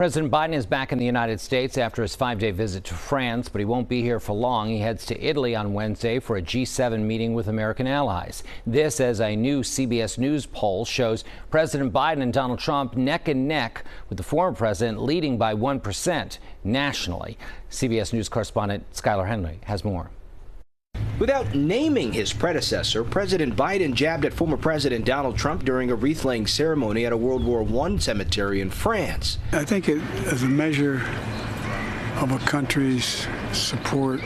President Biden is back in the United States after his 5-day visit to France, but he won't be here for long. He heads to Italy on Wednesday for a G7 meeting with American allies. This, as a new CBS News poll shows President Biden and Donald Trump neck and neck, with the former president leading by 1% nationally. CBS News correspondent Skylar Henry has more. Without naming his predecessor, President Biden jabbed at former President Donald Trump during a wreath-laying ceremony at a World War I cemetery in France. I think it is a measure of a country's support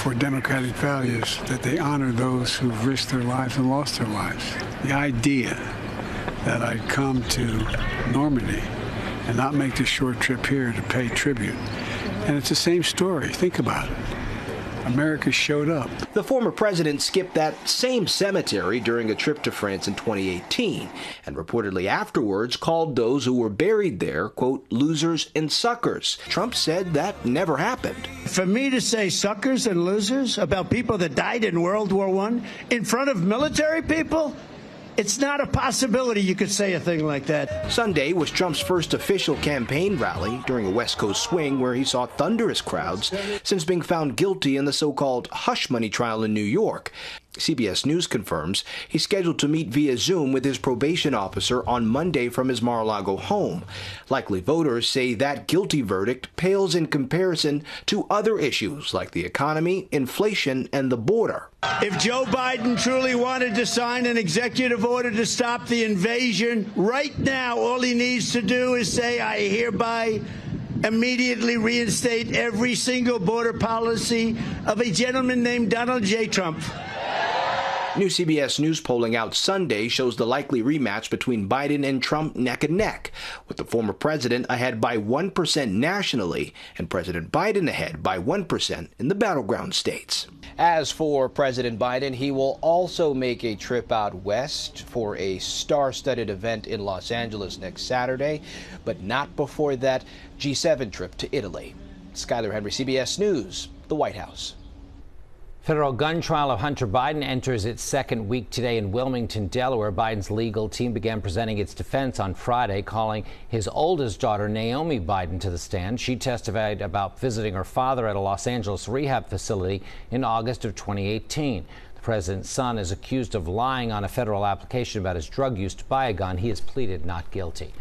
for democratic values that they honor those who've risked their lives and lost their lives. The idea that I'd come to Normandy and not make this short trip here to pay tribute. And it's the same story. Think about it. America showed up. The former president skipped that same cemetery during a trip to France in 2018 and reportedly afterwards called those who were buried there, quote, losers and suckers. Trump said that never happened. For me to say suckers and losers about people that died in World War I in front of military people? It's not a possibility you could say a thing like that. Sunday was Trump's first official campaign rally during a West Coast swing where he saw thunderous crowds since being found guilty in the so-called hush money trial in New York. CBS News confirms he's scheduled to meet via Zoom with his probation officer on Monday from his Mar-a-Lago home. Likely voters say that guilty verdict pales in comparison to other issues like the economy, inflation, and the border. If Joe Biden truly wanted to sign an executive order to stop the invasion, right now all he needs to do is say, I hereby immediately reinstate every single border policy of a gentleman named Donald J. Trump. New CBS News polling out Sunday shows the likely rematch between Biden and Trump neck and neck, with the former president ahead by 1% nationally and President Biden ahead by 1% in the battleground states. As for President Biden, he will also make a trip out west for a star-studded event in Los Angeles next Saturday, but not before that G7 trip to Italy. Skylar Henry, CBS News, the White House. Federal gun trial of Hunter Biden enters its second week today in Wilmington, Delaware. Biden's legal team began presenting its defense on Friday, calling his oldest daughter, Naomi Biden, to the stand. She testified about visiting her father at a Los Angeles rehab facility in August of 2018. The president's son is accused of lying on a federal application about his drug use to buy a gun. He has pleaded not guilty.